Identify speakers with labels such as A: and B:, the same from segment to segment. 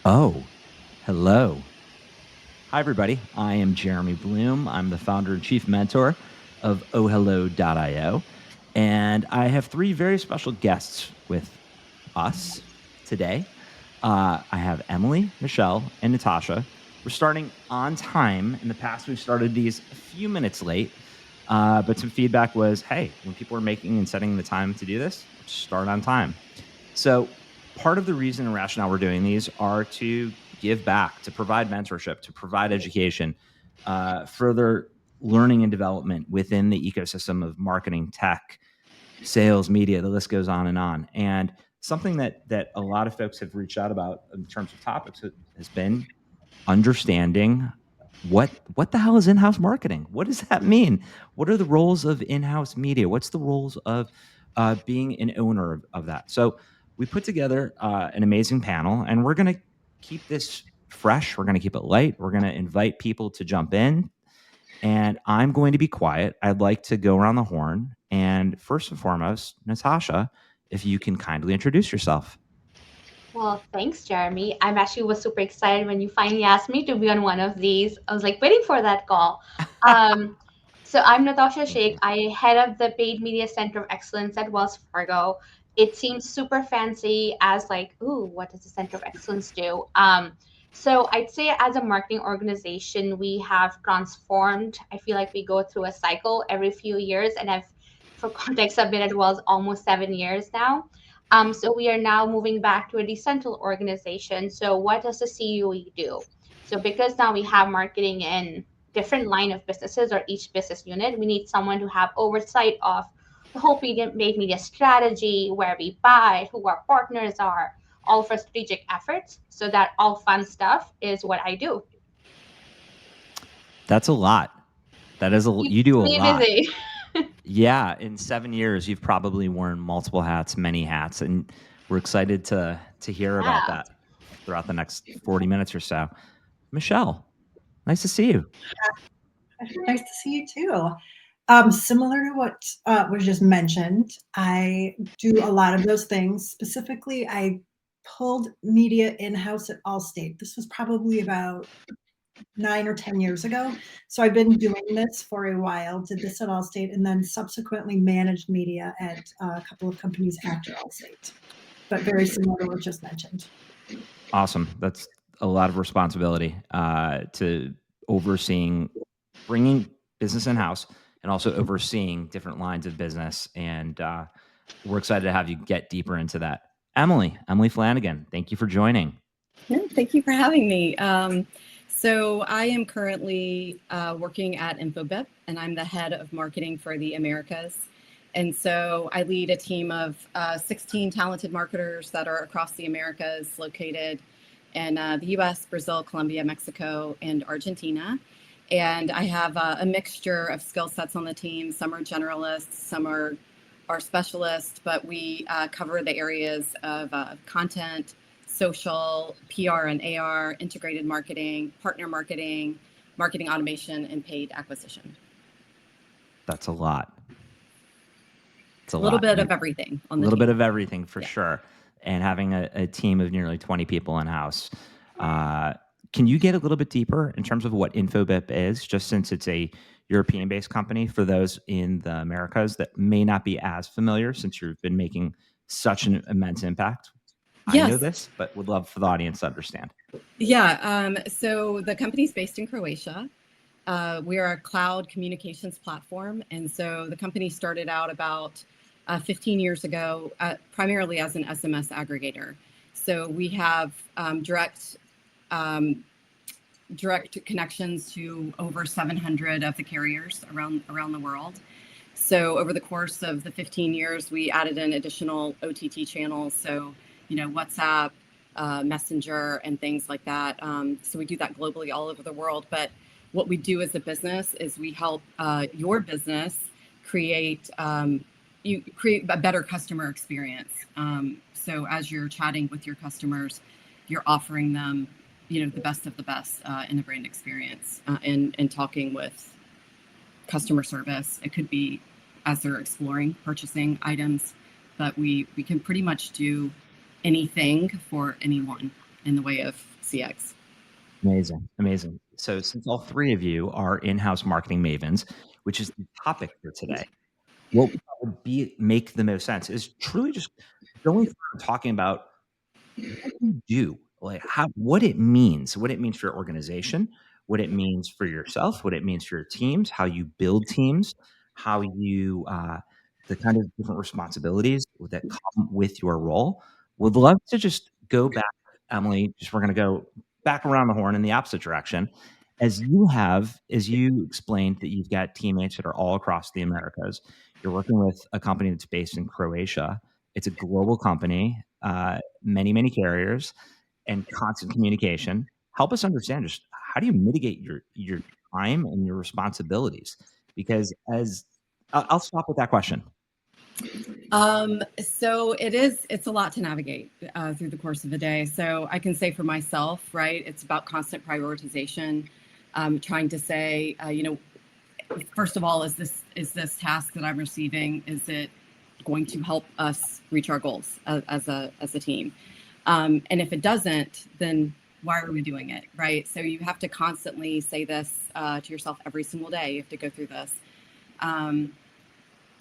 A: Oh, hello. Hi, everybody. I am Jeremy Bloom. I'm the founder and chief mentor of OhHello.io. And I have three very special guests with us today. I have Emily, Michelle, and Natasha. We're starting on time. In the past, we've started these a few minutes late. But some feedback was, hey, when people are making and setting the time to do this, let's start on time. So part of the reason and rationale we're doing these are to give back, to provide mentorship, to provide education, further learning and development within the ecosystem of marketing, tech, sales, media. The list goes on and on. And something that a lot of folks have reached out about in terms of topics has been understanding what the hell is in-house marketing. What does that mean? What are the roles of in-house media? What's the roles of being an owner of that? So we put together an amazing panel, and we're going to keep this fresh. We're going to keep it light. We're going to invite people to jump in, and I'm going to be quiet. I'd like to go around the horn, and first and foremost, Natasha, if you can kindly introduce yourself.
B: Well, thanks, Jeremy. I'm actually was super excited when you finally asked me to be on one of these. I was like waiting for that call. Um, so I'm Natasha
A: Thank
B: Sheikh.
A: you.
B: I head up the Paid Media Center of Excellence at Wells Fargo. It seems super fancy as like, ooh, what does the Center of Excellence do? So I'd say as a marketing organization, we have transformed. I feel like we go through a cycle every few years, and for context, I've been at Wells almost 7 years now. So we are now moving back to a decentral organization. So what does the CUE do? So because now we have marketing in different line of businesses or each business unit, we need someone to have oversight of the whole paid media strategy, where we buy, who our partners are, all for strategic efforts. So that all fun stuff is what I do.
A: That's a lot. That is
B: Keeps
A: you do a
B: me
A: lot.
B: busy.
A: Yeah, in 7 years, you've probably worn multiple hats, many hats, and we're excited to hear about
B: Yeah.
A: that throughout the next 40 minutes or so. Michelle, nice to see you.
C: Nice to see you too. Similar to what was just mentioned, I do a lot of those things. Specifically, I pulled media in-house at Allstate. This was probably about 9 or 10 years ago. So I've been doing this for a while, did this at Allstate, and then subsequently managed media at a couple of companies after Allstate. But very similar to what just mentioned.
A: Awesome. That's a lot of responsibility to overseeing, bringing business in house, and also overseeing different lines of business. And we're excited to have you get deeper into that. Emily Flanagan, thank you for joining.
D: No, thank you for having me. So I am currently working at InfoBip, and I'm the head of marketing for the Americas. And so I lead a team of 16 talented marketers that are across the Americas, located in the US, Brazil, Colombia, Mexico, and Argentina. And I have a mixture of skill sets on the team. Some are generalists, some are specialists, but we cover the areas of content, social, PR and AR, integrated marketing, partner marketing, marketing automation, and paid acquisition.
A: That's a lot. It's a
D: A little
A: lot.
D: bit
A: And
D: of everything
A: a
D: on the
A: little bit
D: team.
A: of everything for
D: Yeah.
A: sure. And having a team of nearly 20 people in house. Uh, can you get a little bit deeper in terms of what InfoBip is, just since it's a European based company, for those in the Americas that may not be as familiar, since you've been making such an immense impact? I know
D: Yes.
A: this, but would love for the audience to understand.
D: Yeah. So the company's based in Croatia. We are a cloud communications platform. And so the company started out about 15 years ago, primarily as an SMS aggregator. So we have um, direct connections to over 700 of the carriers around the world. So over the course of the 15 years, we added in additional OTT channels. So, WhatsApp, Messenger, and things like that. So we do that globally all over the world. But what we do as a business is we help your business create you create a better customer experience. So as you're chatting with your customers, you're offering them, the best of the best in the brand experience, and talking with customer service. It could be as they're exploring purchasing items, but we can pretty much do anything for anyone in the way of CX.
A: Amazing. So since all three of you are in-house marketing mavens, which is the topic for today, what would make the most sense is truly just going through and talking about what you do, like what it means for your organization, what it means for yourself, what it means for your teams, how you build teams, how you the kind of different responsibilities that come with your role. Would love to just go back, Emily. We're going to go back around the horn in the opposite direction. As you explained that you've got teammates that are all across the Americas. You're working with a company that's based in Croatia. It's a global company, many carriers, and constant communication. Help us understand just how do you mitigate your time and your responsibilities? Because I'll stop with that question.
D: So it's a lot to navigate through the course of a day. So I can say for myself, right, it's about constant prioritization, trying to say, first of all, is this task that I'm receiving, is it going to help us reach our goals as a team? And if it doesn't, then why are we doing it, right? So you have to constantly say this to yourself every single day. You have to go through this.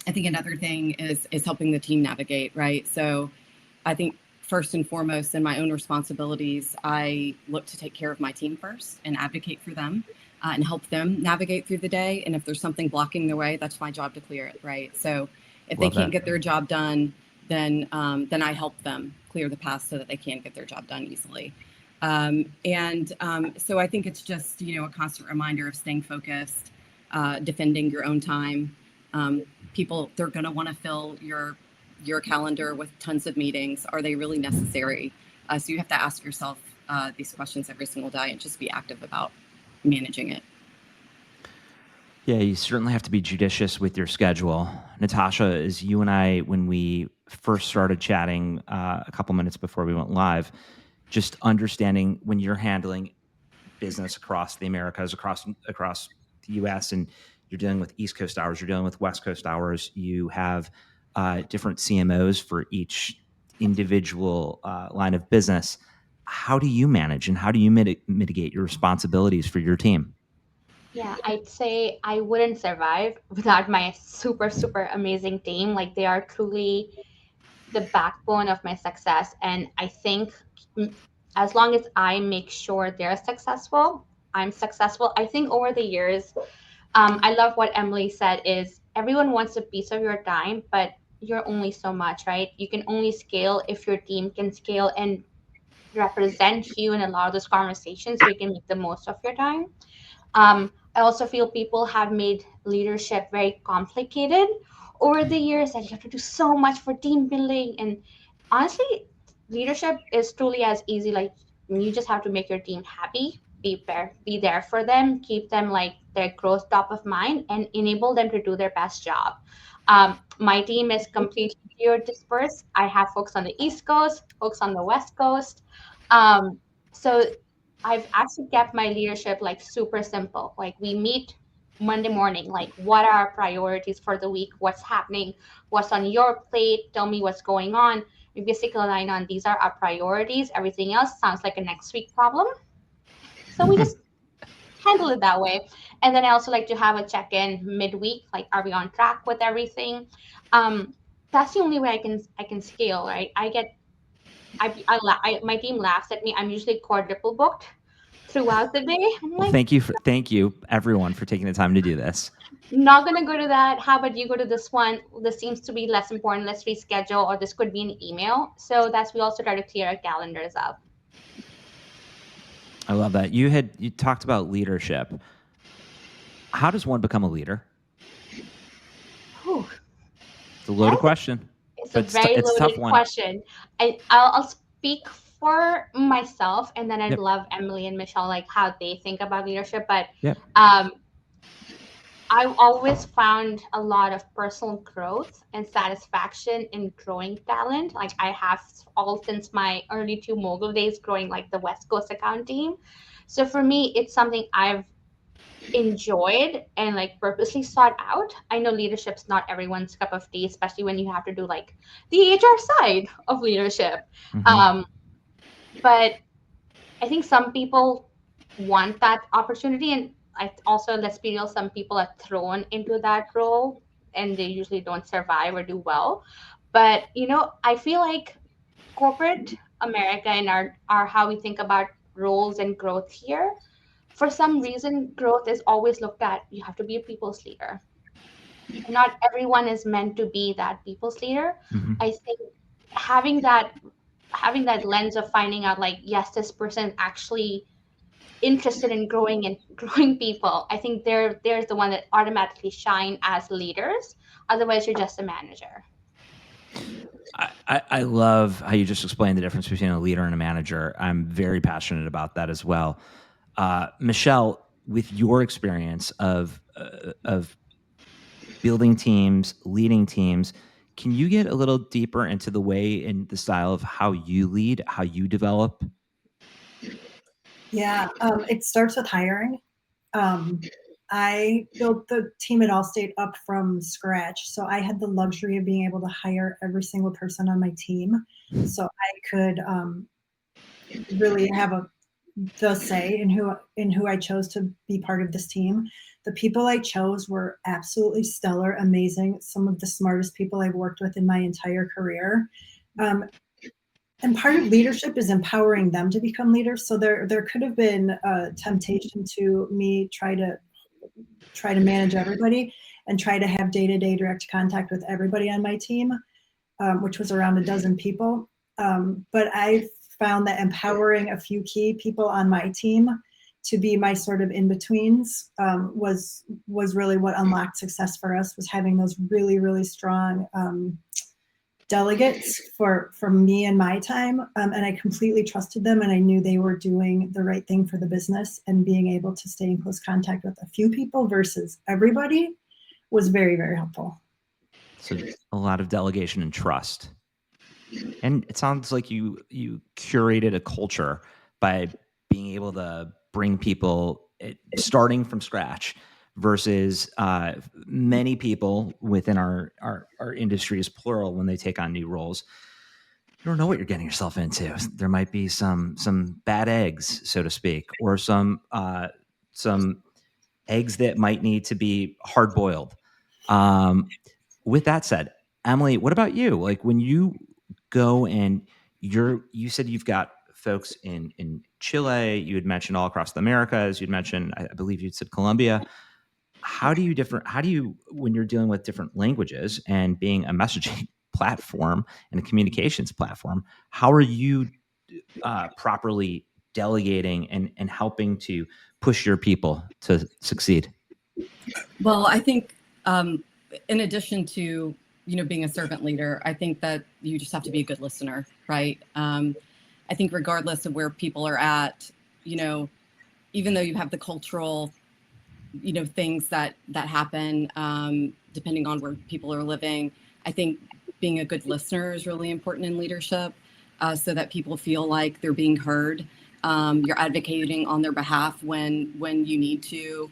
D: I think another thing is helping the team navigate, right? So I think first and foremost in my own responsibilities, I look to take care of my team first and advocate for them and help them navigate through the day. And if there's something blocking their way, that's my job to clear it, right? So if they can't get their job done, then I help them clear the path so that they can get their job done easily. So I think it's just, a constant reminder of staying focused, defending your own time. People, they're going to want to fill your calendar with tons of meetings. Are they really necessary? So you have to ask yourself these questions every single day and just be active about managing it.
A: Yeah, you certainly have to be judicious with your schedule. Natasha, as you and I, when we first started chatting a couple minutes before we went live, just understanding when you're handling business across the Americas, across the U.S., and you're dealing with East Coast hours, you're dealing with West Coast hours, you have different CMOs for each individual line of business. How do you manage and how do you mitigate your responsibilities for your team?
B: Yeah, I'd say I wouldn't survive without my super, super amazing team. Like, they are truly the backbone of my success. And I think as long as I make sure they're successful, I'm successful. I think over the years, I love what Emily said is everyone wants a piece of your time, but you're only so much, right? You can only scale if your team can scale and represent you in a lot of those conversations so you can make the most of your time. I also feel people have made leadership very complicated over the years, that you have to do so much for team building. And honestly, leadership is truly as easy. Like, you just have to make your team happy, be there for them, keep them like their growth top of mind, and enable them to do their best job. My team is completely dispersed. I have folks on the East Coast, folks on the West Coast. So I've actually kept my leadership like super simple. Like, we meet Monday morning, like, what are our priorities for the week? What's happening? What's on your plate? Tell me what's going on. We basically align on these are our priorities. Everything else sounds like a next week problem. So we just handle it that way. And then I also like to have a check-in midweek. Like, are we on track with everything? That's the only way I can scale, right? My team laughs at me. I'm usually quadruple booked throughout the day. I'm
A: Well,
B: like,
A: thank you everyone for taking the time to do this.
B: not gonna go to that. How about you go to this one? This seems to be less important. Let's reschedule, or this could be an email. So we also try to clear our calendars up.
A: I love that. You talked about leadership. How does one become a leader?
B: Whew.
A: It's a loaded question.
B: It's a very loaded question. I'll speak for myself, and then I'd love Emily and Michelle, like, how they think about leadership. But I've always found a lot of personal growth and satisfaction in growing talent. Like, I have all since my early 2Mogul days, growing like the West Coast account team. So for me, it's something I've enjoyed and like purposely sought out. I know leadership's not everyone's cup of tea, especially when you have to do like the HR side of leadership. But I think some people want that opportunity, and I also, let's be real, some people are thrown into that role and they usually don't survive or do well. But I feel like corporate America and our how we think about roles and growth here, for some reason, growth is always looked at, you have to be a people's leader. Not everyone is meant to be that people's leader.
A: Mhm.
B: I think having that lens of finding out, like, yes, this person is actually interested in growing and growing people. I think there's the one that automatically shine as leaders. Otherwise, you're just a manager.
A: I love how you just explained the difference between a leader and a manager. I'm very passionate about that as well. Michelle, with your experience of building teams, leading teams, can you get a little deeper into the way and the style of how you lead, how you develop?
C: Yeah, it starts with hiring. I built the team at Allstate up from scratch, so I had the luxury of being able to hire every single person on my team, so I could really have the say in who I chose to be part of this team. The people I chose were absolutely stellar, amazing, some of the smartest people I've worked with in my entire career. And part of leadership is empowering them to become leaders. So there could have been a temptation to me try to manage everybody and try to have day-to-day direct contact with everybody on my team, which was around a dozen people. But I found that empowering a few key people on my team to be my sort of in-betweens was really what unlocked success for us, was having those really, really strong delegates for me and my time. And I completely trusted them, and I knew they were doing the right thing for the business, and being able to stay in close contact with a few people versus everybody was very, very helpful.
A: So a lot of delegation and trust. And it sounds like you curated a culture by being able to bring people starting from scratch versus many people within our industry is plural when they take on new roles. You don't know what you're getting yourself into. There might be some bad eggs, so to speak, or some eggs that might need to be hard boiled. With that said, Emily, what about you? Like when you go and you said you've got folks in Chile, you had mentioned all across the Americas, you'd mentioned, I believe you'd said Colombia. How do you, when you're dealing with different languages and being a messaging platform and a communications platform, how are you properly delegating and helping to push your people to succeed?
D: Well, I think in addition to being a servant leader, I think that you just have to be a good listener, right? I think regardless of where people are at, even though you have the cultural, things that happen depending on where people are living, I think being a good listener is really important in leadership, so that people feel like they're being heard. You're advocating on their behalf when you need to.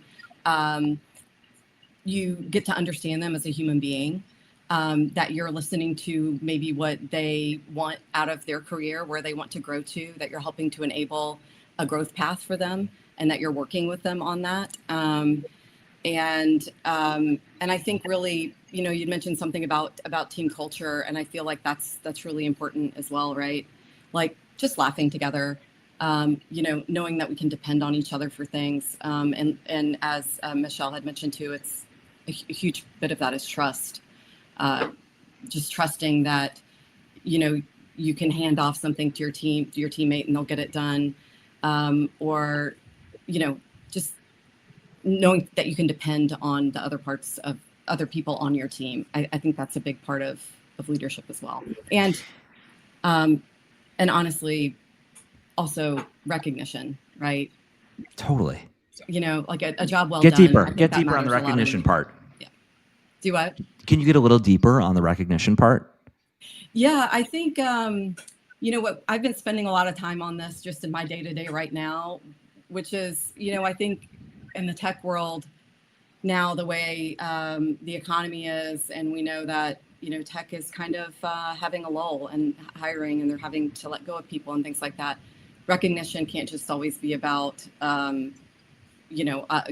D: You get to understand them as a human being, that you're listening to maybe what they want out of their career, where they want to grow to, that you're helping to enable a growth path for them, and that you're working with them on that. And I think really, you'd mentioned something about team culture, and I feel like that's really important as well, right? Like just laughing together, knowing that we can depend on each other for things. And as Michelle had mentioned too, it's a huge bit of that is trust. Just trusting that, you can hand off something to your teammate, and they'll get it done. Or, just knowing that you can depend on the other parts of other people on your team. I think that's a big part of leadership as well. And honestly, also recognition, right?
A: Totally.
D: Like a job well
A: Get
D: done.
A: deeper.
D: I think
A: Get
D: that
A: deeper on the
D: matters a lot in
A: recognition
D: leadership.
A: part.
D: Yeah. Do what?
A: Can you get a little deeper on the recognition part?
D: Yeah, I think, what I've been spending a lot of time on this just in my day-to-day right now, which is, I think in the tech world now, the way the economy is, and we know that, tech is kind of having a lull and hiring, and they're having to let go of people and things like that. recognition can't just always be about,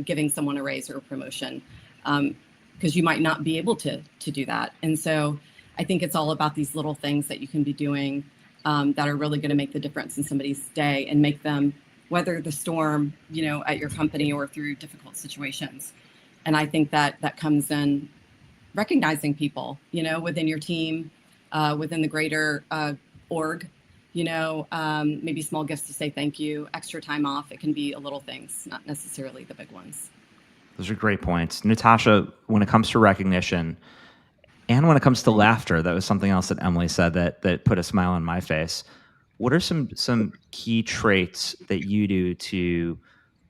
D: giving someone a raise or a promotion, because you might not be able to do that. And so I think it's all about these little things that you can be doing that are really going to make the difference in somebody's day and make them weather the storm, at your company or through difficult situations. And I think that comes in recognizing people, within your team, within the greater org, maybe small gifts to say thank you, extra time off. It can be a little things, not necessarily the big ones.
A: Those are great points. Natasha, when it comes to recognition and when it comes to laughter, that was something else that Emily said that put a smile on my face. What are some key traits that you do to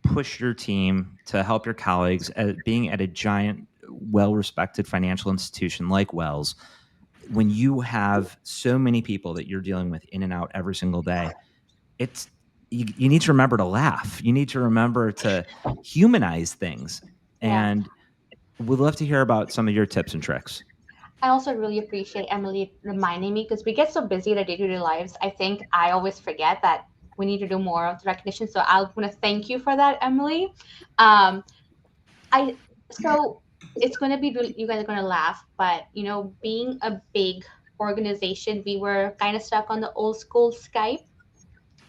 A: push your team, to help your colleagues, being at a giant, well-respected financial institution like Wells, when you have so many people that you're dealing with in and out every single day? You need to remember to laugh. You need to remember to humanize things.
B: Yeah.
A: And we'd love to hear about some of your tips and tricks.
B: I also really appreciate Emily reminding me, because we get so busy in our day-to-day lives. I think I always forget that we need to do more of the recognition. So I want to thank you for that, Emily. So it's going to be really, you guys are going to laugh, but being a big organization, we were kind of stuck on the old school Skype.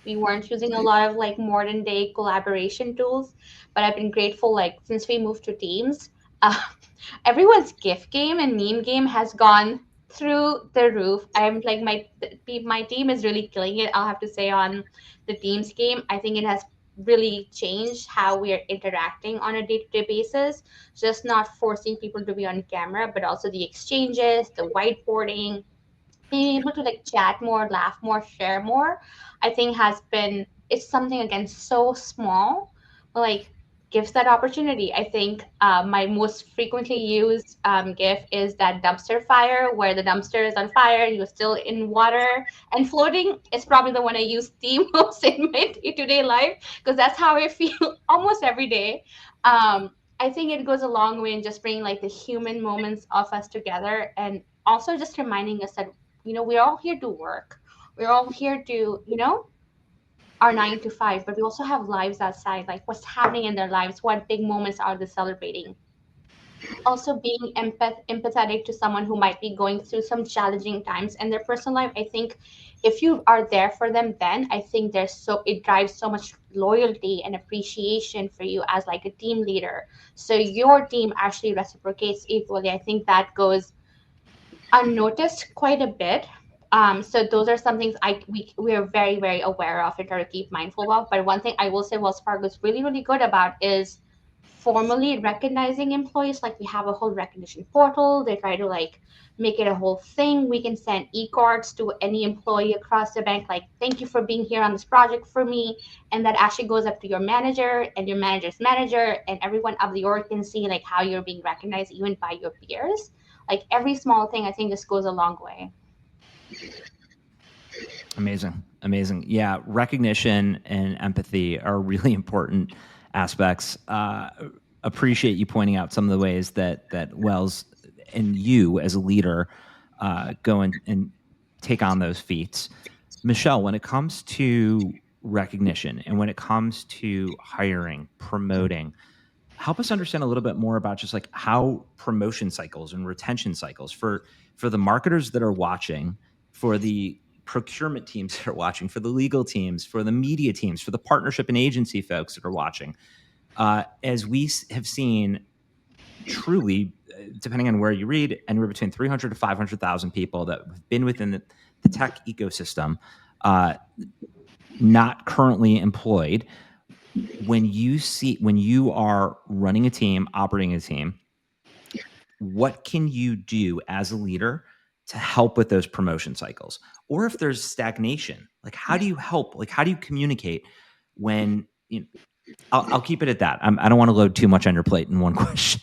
B: We weren't using a lot of like modern day collaboration tools, but I've been grateful, like since we moved to Teams, uh, everyone's gift game and meme game has gone through the roof. I'm like, my team is really killing it, I'll have to say, on the Teams game. I think it has really changed how we are interacting on a day-to-day basis, just not forcing people to be on camera, but also the exchanges, the whiteboarding, being able to like chat more, laugh more, share more. I think it's something, again, so small, but like gives that opportunity. I think my most frequently used GIF is that dumpster fire, where the dumpster is on fire, you're still in water and floating. Is probably the one I use the most in my day-to-day life, because that's how I feel almost every day. I think it goes a long way in just bringing like the human moments of us together, and also just reminding us that we're all here to work. We're all here to, our 9 to 5, but we also have lives outside, like what's happening in their lives, what big moments are they celebrating. Also being empathetic to someone who might be going through some challenging times in their personal life. I think if you are there for them, then I think it drives so much loyalty and appreciation for you as like a team leader. So your team actually reciprocates equally. I think that goes unnoticed quite a bit. So those are some things we are very, very aware of and try to keep mindful of. But one thing I will say Wells Fargo is really, really good about is formally recognizing employees. Like we have a whole recognition portal. They try to like make it a whole thing. We can send e-cards to any employee across the bank, like, thank you for being here on this project for me. And that actually goes up to your manager and your manager's manager, and everyone of the org can see like how you're being recognized even by your peers. Like every small thing, I think this goes a long way.
A: Amazing. Yeah, recognition and empathy are really important aspects. Appreciate you pointing out some of the ways that Wells and you as a leader go and take on those feats. Michelle, when it comes to recognition and when it comes to hiring, promoting, help us understand a little bit more about just like how promotion cycles and retention cycles for the marketers that are watching, for the procurement teams that are watching, for the legal teams, for the media teams, for the partnership and agency folks that are watching. As we have seen, truly, depending on where you read, anywhere between 300 to 500,000 people that have been within the tech ecosystem, not currently employed. When you are running a team, operating a team, what can you do as a leader to help with those promotion cycles? Or if there's stagnation, like how do you help? Like how do you communicate when I'll keep it at that. I don't want to load too much on your plate in one question.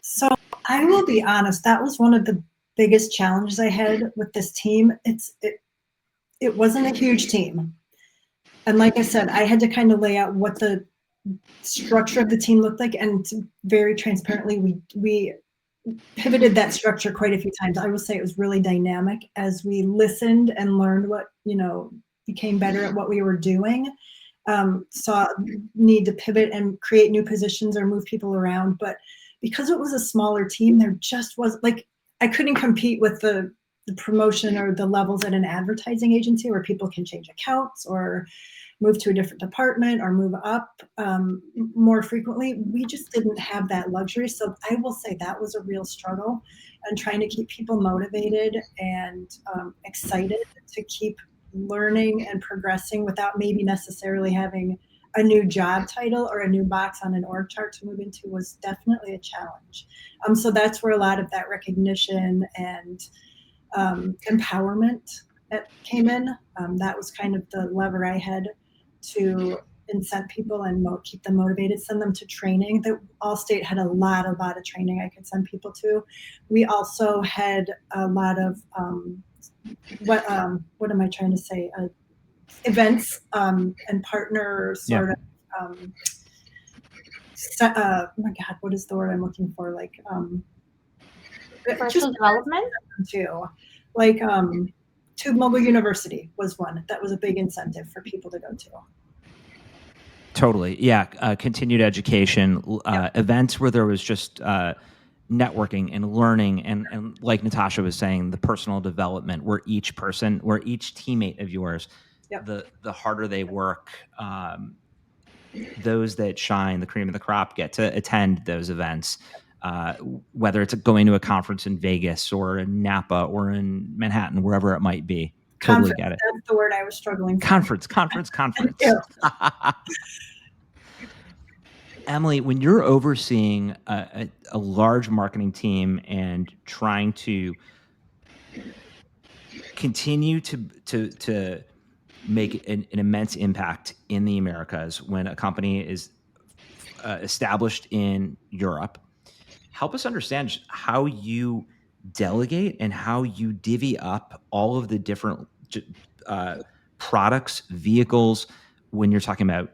C: So I will be honest, that was one of the biggest challenges I had with this team. It wasn't a huge team. And like I said, I had to kind of lay out what the structure of the team looked like. And very transparently, we pivoted that structure quite a few times. I will say it was really dynamic as we listened and learned what, became better at what we were doing. saw need to pivot and create new positions or move people around. But because it was a smaller team, there just was like, I couldn't compete with the promotion or the levels at an advertising agency where people can change accounts or move to a different department or move up more frequently. We just didn't have that luxury. So I will say that was a real struggle, and trying to keep people motivated and excited to keep learning and progressing without maybe necessarily having a new job title or a new box on an org chart to move into was definitely a challenge. So that's where a lot of that recognition and empowerment that came in. That was kind of the lever I had to incent people and keep them motivated, send them to training. That Allstate had a lot of training I could send people to. We also had a lot of what am I trying to say? Events and partner sort of. Oh my God, what is the word I'm looking for? Like
B: Personal development
C: too. Like Tube Mobile University was one that was a big incentive for people to go to.
A: Totally. Yeah. Continued education, events where there was just networking and learning. And like Natasha was saying, the personal development where each teammate of yours, the harder they work, those that shine, the cream of the crop, get to attend those events. Whether it's going to a conference in Vegas or in Napa or in Manhattan, wherever it might be. Totally get it.
C: That's the word I was struggling for.
A: Conference. Emily, when you're overseeing a large marketing team and trying to continue to make an immense impact in the Americas when a company is established in Europe, help us understand how you delegate and how you divvy up all of the different products, vehicles, when you're talking about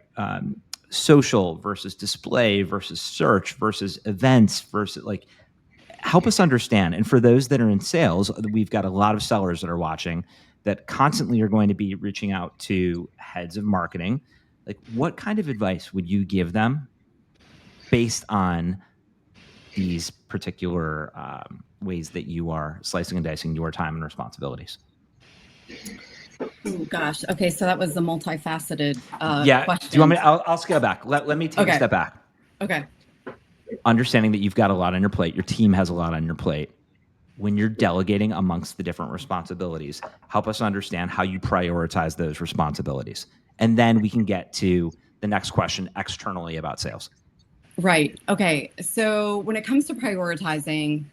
A: social versus display versus search versus events versus like, help us understand. And for those that are in sales, we've got a lot of sellers that are watching that constantly are going to be reaching out to heads of marketing. Like, what kind of advice would you give them based on these particular ways that you are slicing and dicing your time and responsibilities?
D: Oh gosh. Okay, so that was a multifaceted question.
A: Do you want me? I'll scale back. Let me take a step back.
D: Okay.
A: Understanding that you've got a lot on your plate, your team has a lot on your plate. When you're delegating amongst the different responsibilities, help us understand how you prioritize those responsibilities, and then we can get to the next question externally about sales.
D: Right. Okay. So when it comes to prioritizing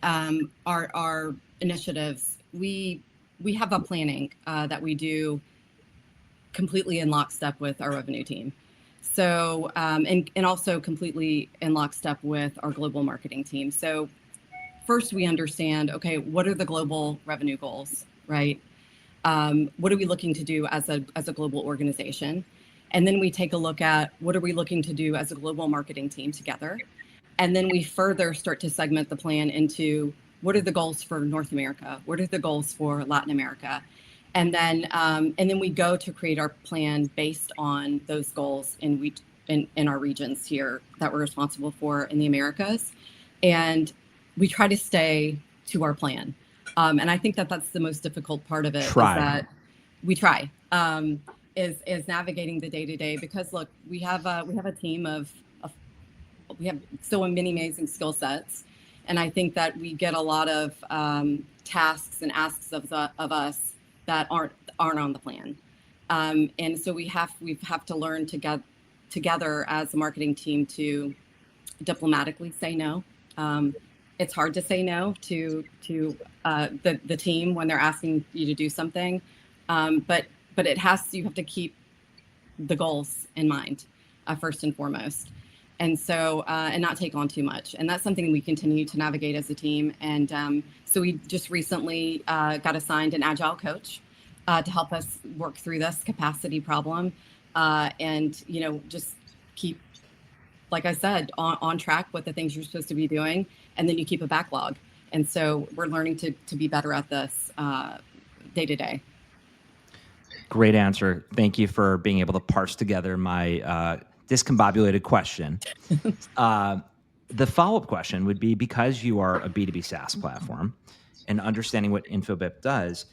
D: our initiatives, we have a planning that we do completely in lockstep with our revenue team. So and also completely in lockstep with our global marketing team. So first we understand, okay, what are the global revenue goals, right? What are we looking to do as a global organization? And then we take a look at what are we looking to do as a global marketing team together? And then we further start to segment the plan into what are the goals for North America? What are the goals for Latin America? And then we go to create our plan based on those goals in our regions here that we're responsible for in the Americas. And we try to stay to our plan. And I think that that's the most difficult part of it. Is that we try. Is navigating the day-to-day, because look, we have a team of we have so many amazing skill sets, and I think that we get a lot of tasks and asks of us that aren't on the plan, and so we have to learn to get together as a marketing team to diplomatically say no. It's hard to say no to the team when they're asking you to do something, but you have to keep the goals in mind first and foremost, and so and not take on too much. And that's something we continue to navigate as a team. And so we just recently got assigned an agile coach to help us work through this capacity problem, and just keep, like I said, on track with the things you're supposed to be doing, and then you keep a backlog. And so we're learning to be better at this day to day.
A: Great answer. Thank you for being able to parse together my discombobulated question. The follow-up question would be, because you are a B2B SaaS platform and understanding what InfoBip does,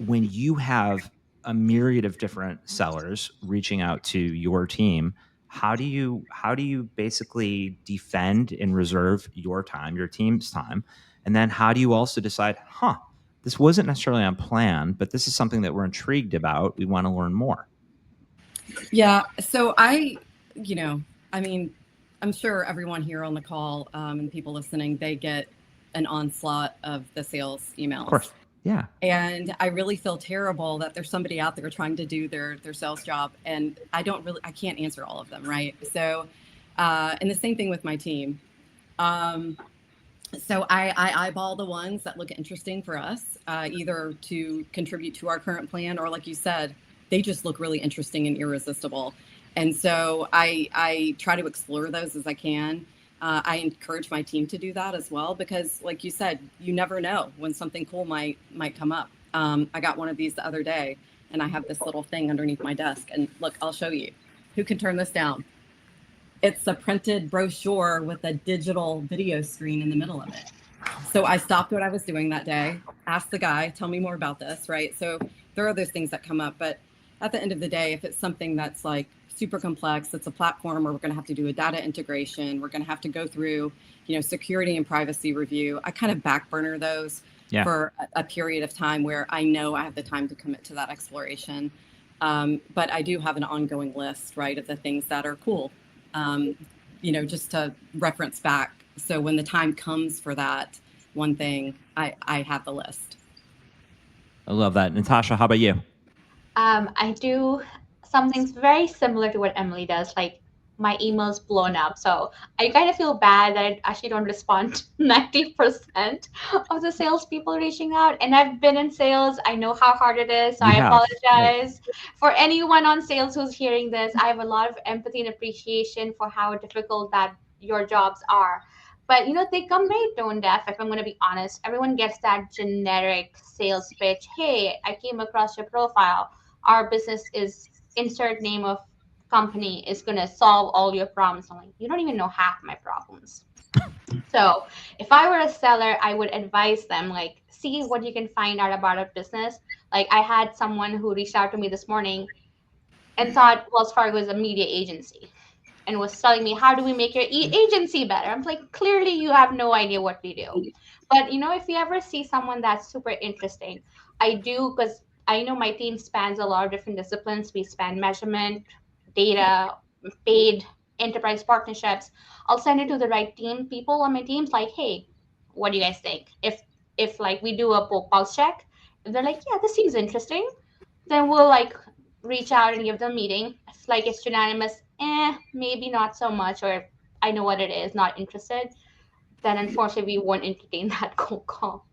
A: when you have a myriad of different sellers reaching out to your team, how do you basically defend and reserve your time, your team's time? And then how do you also decide, this wasn't necessarily on plan, but this is something that we're intrigued about, we want to learn more?
D: Yeah. So I'm sure everyone here on the call and people listening, they get an onslaught of the sales emails.
A: Of course. Yeah.
D: And I really feel terrible that there's somebody out there trying to do their sales job, and I can't answer all of them, right? So, and the same thing with my team. So I eyeball the ones that look interesting for us, either to contribute to our current plan, or like you said, they just look really interesting and irresistible. And so I try to explore those as I can. I encourage my team to do that as well, because like you said, you never know when something cool might come up. I got one of these the other day, and I have this little thing underneath my desk, and look, I'll show you. Who can turn this down? It's a printed brochure with a digital video screen in the middle of it. So I stopped what I was doing that day, asked the guy, tell me more about this, right? So there are those things that come up, but at the end of the day, if it's something that's like super complex, it's a platform where we're going to have to do a data integration, we're going to have to go through, security and privacy review, I kind of back burner those for a period of time where I know I have the time to commit to that exploration. But I do have an ongoing list, right, of the things that are cool, just to reference back. So when the time comes for that one thing, I have the list.
A: I love that. Natasha, how about you?
B: I do something very similar to what Emily does. Like, my email's blown up, so I kind of feel bad that I actually don't respond to 90% of the salespeople reaching out. And I've been in sales; I know how hard it is. So I apologize for anyone on sales who's hearing this. I have a lot of empathy and appreciation for how difficult that your jobs are. But they come very tone deaf, if I'm going to be honest. Everyone gets that generic sales pitch. Hey, I came across your profile. Our business is insert name of company is going to solve all your problems. I'm like, you don't even know half my problems. So if I were a seller, I would advise them, like, see what you can find out about a business. Like, I had someone who reached out to me this morning and thought Wells Fargo is a media agency and was telling me, how do we make your agency better? I'm like, clearly you have no idea what we do. But if you ever see someone that's super interesting, I do, because I know my team spans a lot of different disciplines. We span measurement, data, paid, enterprise partnerships. I'll send it to the right team. People on my team's like, hey, what do you guys think? If like we do a pulse check, if they're like, yeah, this seems interesting, then we'll like reach out and give them a meeting. If like it's unanimous, maybe not so much, or I know what it is, not interested, then unfortunately we won't entertain that cold call.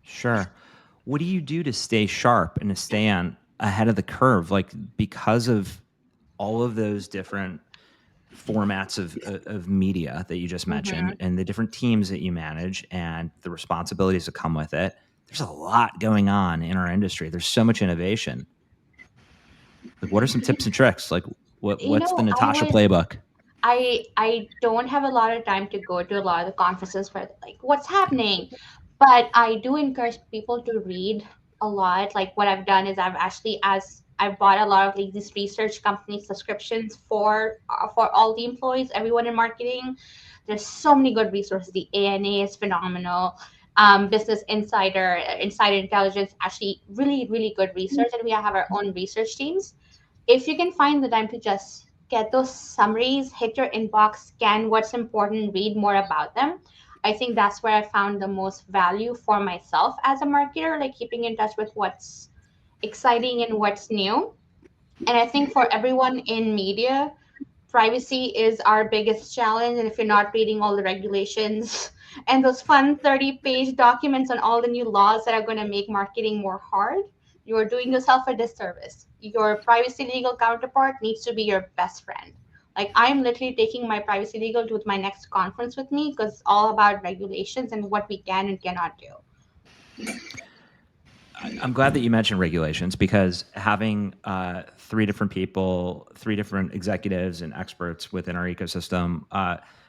A: Sure. What do you do to stay sharp and to stay ahead of the curve? Like, because of all of those different formats of media that you just mentioned, and the different teams that you manage and the responsibilities that come with it, there's a lot going on in our industry. There's so much innovation. Like, what are some tips and tricks? Like, what's the Natasha playbook?
B: I don't have a lot of time to go to a lot of the conferences where like what's happening, but I do encourage people to read a lot. Like, what I've done is I've bought a lot of like these research company subscriptions for all the employees, everyone in marketing. There's so many good resources. The ANA is phenomenal. Business Insider, Insider Intelligence, actually really, really good research. And we have our own research teams. If you can find the time to just get those summaries, hit your inbox, scan what's important, read more about them, I think that's where I found the most value for myself as a marketer, like keeping in touch with what's exciting and what's new. And I think for everyone in media, privacy is our biggest challenge. And if you're not reading all the regulations and those fun 30-page documents on all the new laws that are going to make marketing more hard, you're doing yourself a disservice. Your privacy legal counterpart needs to be your best friend. Like, I'm literally taking my privacy legal to my next conference with me because it's all about regulations and what we can and cannot do.
A: I'm glad that you mentioned regulations, because having 3 different people, 3 different executives and experts within our ecosystem,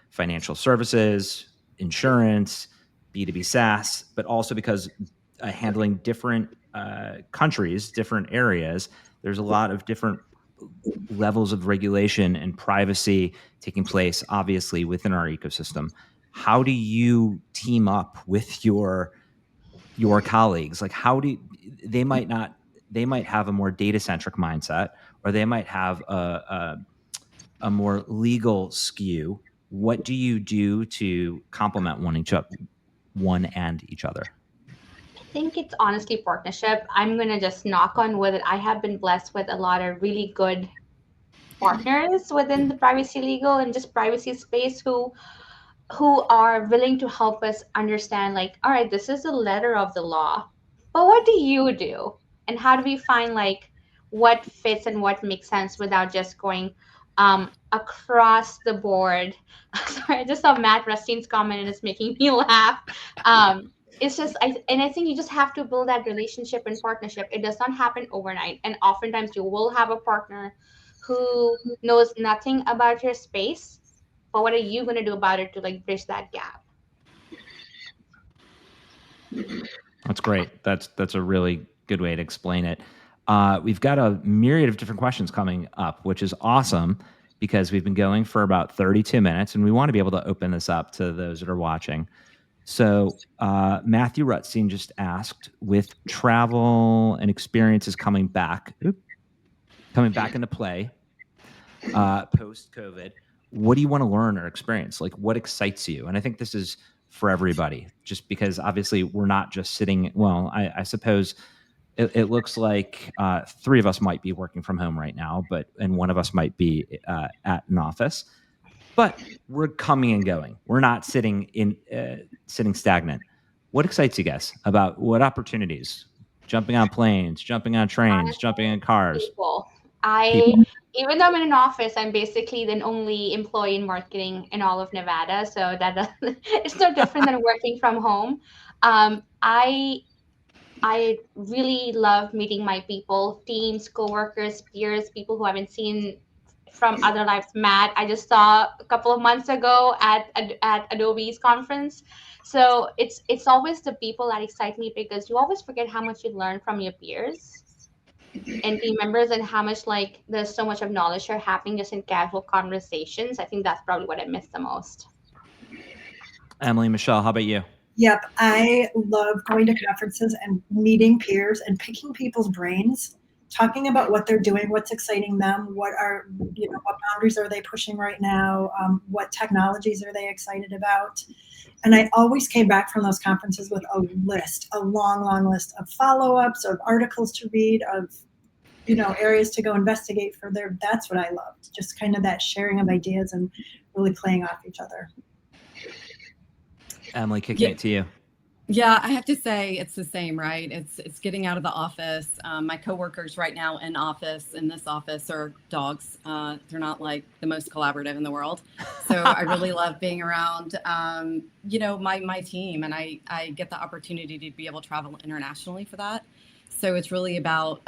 A: financial services, insurance, B2B SaaS, but also because handling different countries, different areas, there's a lot of different levels of regulation and privacy taking place, obviously, within our ecosystem. How do you team up with your colleagues? Like, how do they might have a more data centric mindset, or they might have a more legal skew. What do you do to complement one and each other?
B: I think it's honestly partnership. I'm gonna just knock on wood that I have been blessed with a lot of really good partners within the privacy legal and just privacy space who are willing to help us understand, like, all right, this is the letter of the law, but what do you do, and how do we find like what fits and what makes sense without just going across the board. Sorry, I just saw Matt Rustine's comment and it's making me laugh. It's just I think you just have to build that relationship and partnership. It does not happen overnight, and oftentimes you will have a partner who knows nothing about your space, but what are you going to do about it to like bridge that gap?
A: That's great. That's a really good way to explain it. We've got a myriad of different questions coming up, which is awesome, because we've been going for about 32 minutes, and we want to be able to open this up to those that are watching. So Matthew Rutstein just asked, with travel and experiences coming back into play post-COVID, what do you want to learn or experience? Like, what excites you? And I think this is for everybody, just because obviously we're not just sitting. Well, I suppose it looks like 3 of us might be working from home right now, and one of us might be at an office. But we're coming and going. We're not sitting stagnant. What excites you guys about what opportunities? Jumping on planes, jumping on trains, jumping in cars.
B: People.
A: People.
B: Even though I'm in an office, I'm basically the only employee in marketing in all of Nevada. So that it's no different than working from home. I really love meeting my people, teams, coworkers, peers, people who I haven't seen from other lives. Matt, I just saw a couple of months ago at Adobe's conference. So it's always the people that excite me, because you always forget how much you learn from your peers and team members, and how much like there's so much of knowledge share happening just in casual conversations. I think that's probably what I miss the most.
A: Emily, Michelle, how about you?
C: Yep, I love going to conferences and meeting peers and picking people's brains, talking about what they're doing, what's exciting them, what boundaries are they pushing right now, what technologies are they excited about. And I always came back from those conferences with a long list of follow-ups, of articles to read, of areas to go investigate further. That's what I loved, just kind of that sharing of ideas and really playing off each other.
A: Emily, kicking it to you.
D: Yeah, I have to say it's the same, right? It's getting out of the office. My coworkers right now in this office are dogs. They're not like the most collaborative in the world. So I really love being around, my team, and I get the opportunity to be able to travel internationally for that. So it's really about,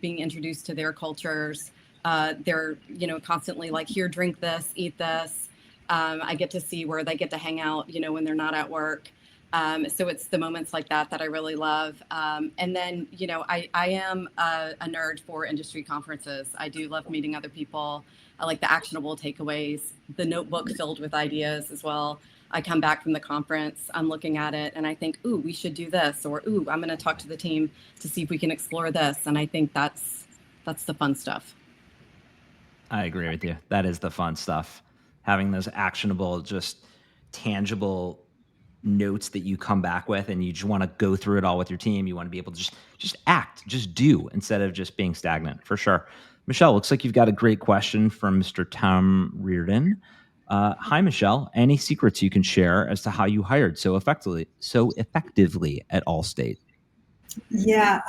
D: being introduced to their cultures. They're, constantly like, here, drink this, eat this. I get to see where they get to hang out, when they're not at work. So it's the moments like that I really love. And then, I am a nerd for industry conferences. I do love meeting other people. I like the actionable takeaways, the notebook filled with ideas as well. I come back from the conference, I'm looking at it and I think, ooh, we should do this, or, ooh, I'm going to talk to the team to see if we can explore this. And I think that's the fun stuff.
A: I agree with you. That is the fun stuff. Having those actionable, just tangible notes that you come back with, and you just want to go through it all with your team. You want to be able to just act, just do, instead of just being stagnant, for sure. Michelle, looks like you've got a great question from Mr. Tom Reardon. Hi, Michelle. Any secrets you can share as to how you hired so effectively at Allstate?
C: Yeah.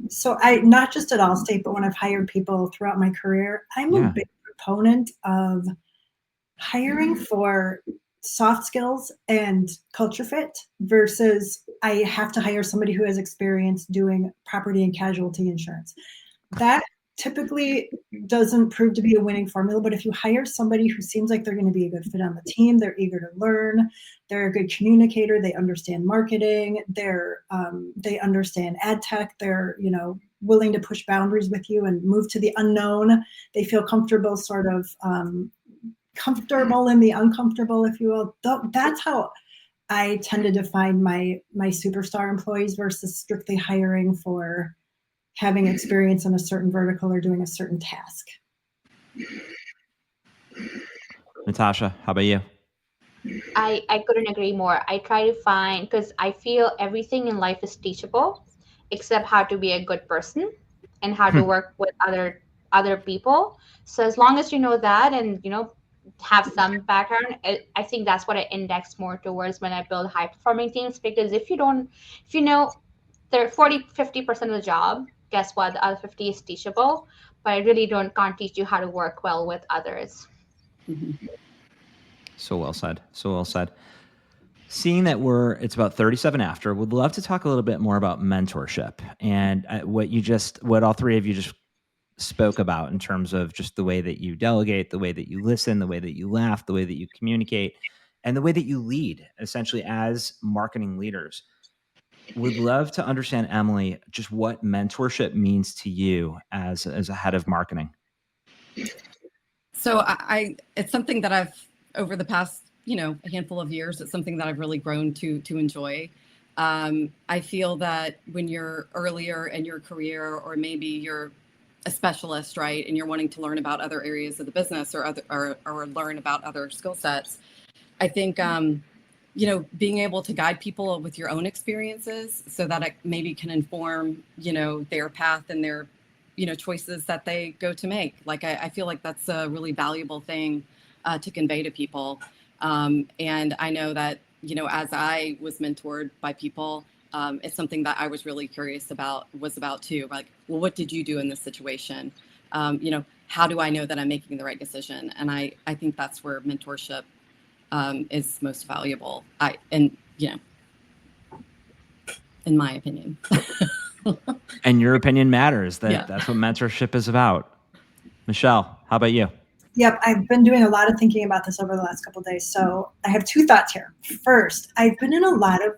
C: So I, not just at Allstate, but when I've hired people throughout my career, I'm a big proponent of hiring for soft skills and culture fit versus I have to hire somebody who has experience doing property and casualty insurance. That typically doesn't prove to be a winning formula, but if you hire somebody who seems like they're going to be a good fit on the team, they're eager to learn, they're a good communicator, they understand marketing, they understand ad tech, they're willing to push boundaries with you and move to the unknown, they feel comfortable sort of comfortable in the uncomfortable, if you will. That's how I tend to define my superstar employees versus strictly hiring for having experience in a certain vertical or doing a certain task.
A: Natasha, how about you?
B: I couldn't agree more. I try to find, because I feel everything in life is teachable, except how to be a good person and how to work with other people. So as long as you know that and have some background, I think that's what I index more towards when I build high performing teams. Because if you know they're 40-50% of the job, guess what? The other 50 is teachable, but I really can't teach you how to work well with others.
D: Mm-hmm.
A: So well said. So well said. Seeing that it's about 37 after, would love to talk a little bit more about mentorship and what all three of you just spoke about in terms of just the way that you delegate, the way that you listen, the way that you laugh, the way that you communicate, and the way that you lead, essentially as marketing leaders. Would love to understand, Emily, just what mentorship means to you as a head of marketing.
D: So it's something that I've, over the past, a handful of years, it's something that I've really grown to enjoy. I feel that when you're earlier in your career, or maybe you're a specialist, right, and you're wanting to learn about other areas of the business or learn about other skill sets, I think being able to guide people with your own experiences so that it maybe can inform their path and their choices that they go to make. Like I feel like that's a really valuable thing to convey to people. And I know that as I was mentored by people, it's something that I was really curious about too. Like, well, what did you do in this situation? How do I know that I'm making the right decision? And I think that's where mentorship is most valuable. In my opinion.
A: And your opinion matters.
D: Yeah.
A: That's what mentorship is about. Michelle, how about you?
C: Yep, I've been doing a lot of thinking about this over the last couple of days. So I have two thoughts here. First, I've been in a lot of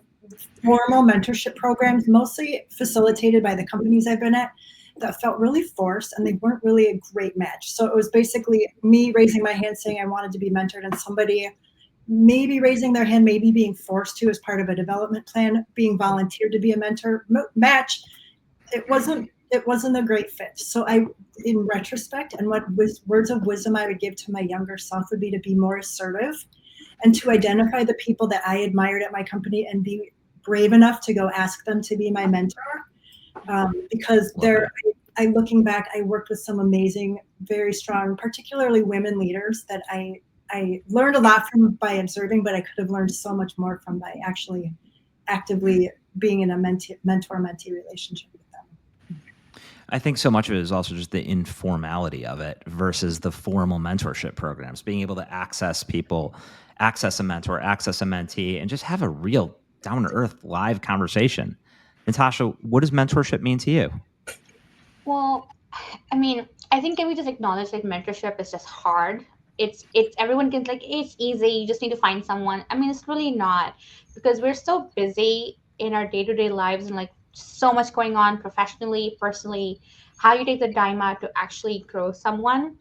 C: formal mentorship programs, mostly facilitated by the companies I've been at, that felt really forced and they weren't really a great match. So it was basically me raising my hand saying I wanted to be mentored, and somebody maybe raising their hand, maybe being forced to as part of a development plan, being volunteered to be a mentor match. It wasn't a great fit. So in retrospect, and what words of wisdom I would give to my younger self would be to be more assertive and to identify the people that I admired at my company and be brave enough to go ask them to be my mentor. Because looking back, I worked with some amazing, very strong, particularly women leaders that I learned a lot from by observing, but I could have learned so much more from by actually actively being in a mentor-mentee relationship with them.
A: I think so much of it is also just the informality of it versus the formal mentorship programs, being able to access people, access a mentor, access a mentee, and just have a real down-to-earth live conversation. Natasha, what does mentorship mean to you?
B: Well, I mean, I think can we just acknowledge that mentorship is just hard? It's everyone can like, it's easy, you just need to find someone. I mean, it's really not, because we're so busy in our day-to-day lives and like so much going on professionally, personally. How you take the time out to actually grow someone,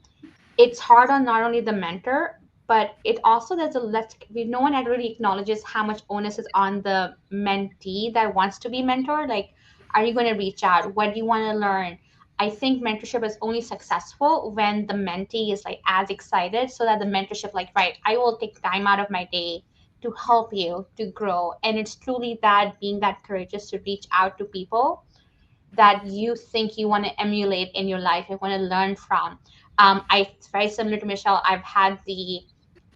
B: it's hard on not only the mentor, but it also no one really acknowledges how much onus is on the mentee that wants to be mentored. Like, are you going to reach out? What do you want to learn? I think mentorship is only successful when the mentee is like as excited, so that the mentorship, like, right, I will take time out of my day to help you to grow. And it's truly that being that courageous to reach out to people that you think you want to emulate in your life and want to learn from. It's very similar to Michelle. I've had the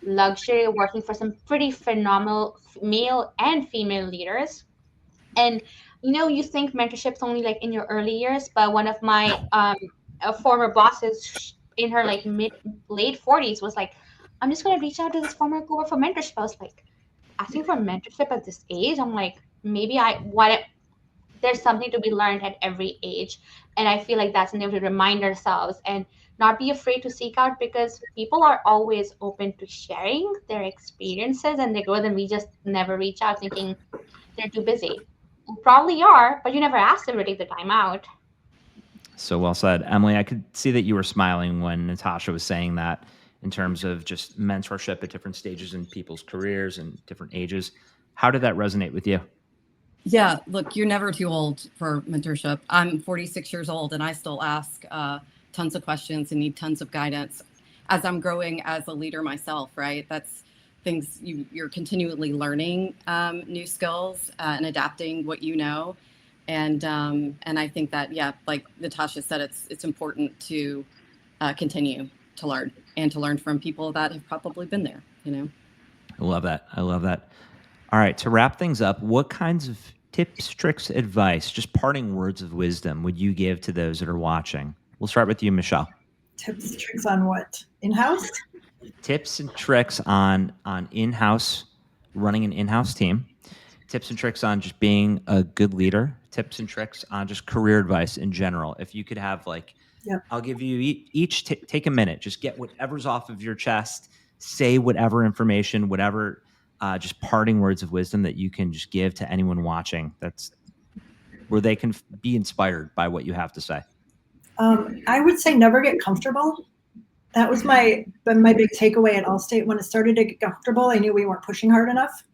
B: luxury of working for some pretty phenomenal male and female leaders. And you think mentorship's only like in your early years, but one of my former bosses in her like late 40s was like, I'm just going to reach out to this former cohort for mentorship. I was like, asking for mentorship at this age, I'm like, maybe there's something to be learned at every age. And I feel like that's something to remind ourselves and not be afraid to seek out, because people are always open to sharing their experiences and their growth, and we just never reach out thinking they're too busy. You probably are, but you never ask them to take the time out.
A: So well said. Emily, I could see that you were smiling when Natasha was saying that in terms of just mentorship at different stages in people's careers and different ages. How did that resonate with you?
D: Yeah, look, you're never too old for mentorship. I'm 46 years old and I still ask tons of questions and need tons of guidance as I'm growing as a leader myself, right? That's things you're continually learning new skills and adapting what you know. And I think that, yeah, like Natasha said, it's important to continue to learn and to learn from people that have probably been there, you know?
A: I love that. I love that. All right, to wrap things up, what kinds of tips, tricks, advice, just parting words of wisdom would you give to those that are watching? We'll start with you, Michelle.
C: Tips, tricks on what? In-house?
A: Tips and tricks on in-house, running an in-house team. Tips and tricks on just being a good leader. Tips and tricks on just career advice in general. If you could have
C: Yep.
A: I'll give you each take a minute. Just get whatever's off of your chest. Say whatever information, whatever just parting words of wisdom that you can just give to anyone watching. That's where they can be inspired by what you have to say.
C: I would say never get comfortable. That was my big takeaway at Allstate. When it started to get comfortable, I knew we weren't pushing hard enough.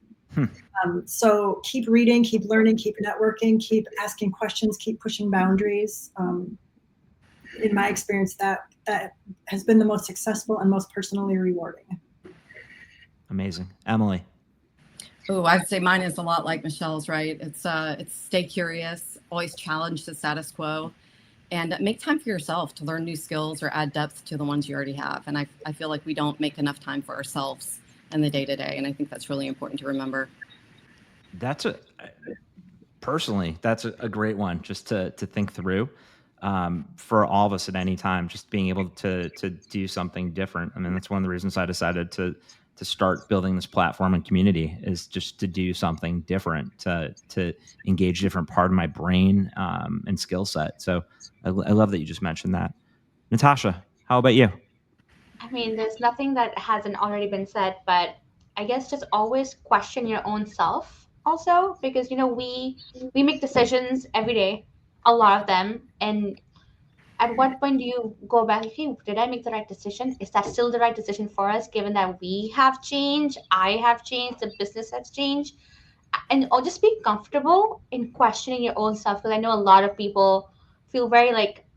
C: So keep reading, keep learning, keep networking, keep asking questions, keep pushing boundaries. In my experience, that has been the most successful and most personally rewarding.
A: Amazing. Emily.
D: Oh, I'd say mine is a lot like Michelle's, right? It's stay curious, always challenge the status quo, and make time for yourself to learn new skills or add depth to the ones you already have. And I feel like we don't make enough time for ourselves in the day-to-day. And I think that's really important to remember.
A: Personally, that's a great one just to think through for all of us at any time, just being able to do something different. I mean, that's one of the reasons I decided to start building this platform and community, is just to do something different, to engage a different part of my brain and skill set. So I love that you just mentioned that. Natasha, how about you?
B: I mean, there's nothing that hasn't already been said, but I guess just always question your own self also, because we make decisions every day, a lot of them, and at what point do you go back, hey, did I make the right decision? Is that still the right decision for us, given that we have changed, I have changed, the business has changed? And or just be comfortable in questioning your own self, because I know a lot of people feel very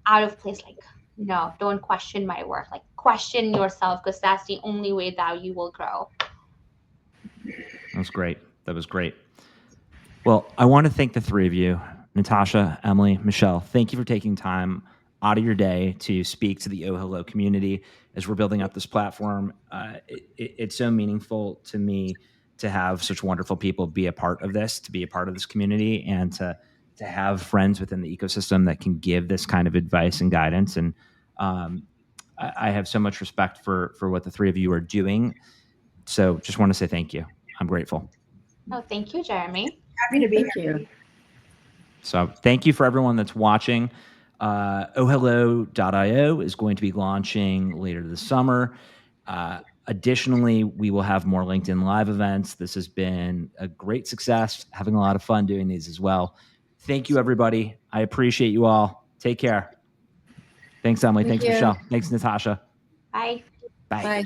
B: out of place, like, no, don't question my work, like question yourself, because that's the only way that you will grow.
A: That was great. Well, I want to thank the three of you, Natasha, Emily, Michelle. Thank you for taking time out of your day to speak to the OhHello community as we're building up this platform. It's so meaningful to me to have such wonderful people be a part of this, to be a part of this community, and to have friends within the ecosystem that can give this kind of advice and guidance. And I have so much respect for what the three of you are doing. So just want to say thank you. I'm grateful.
B: Oh, thank you, Jeremy.
C: Happy to be
D: Thank
C: here.
D: you.
A: So thank you for everyone that's watching. OhHello.io is going to be launching later this summer. Additionally, we will have more LinkedIn Live events. This has been a great success, having a lot of fun doing these as well. Thank you, everybody. I appreciate you all. Take care. Thanks, Emily. Thanks,
D: you.
A: Michelle. Thanks, Natasha.
B: Bye.
A: Bye.
D: Bye.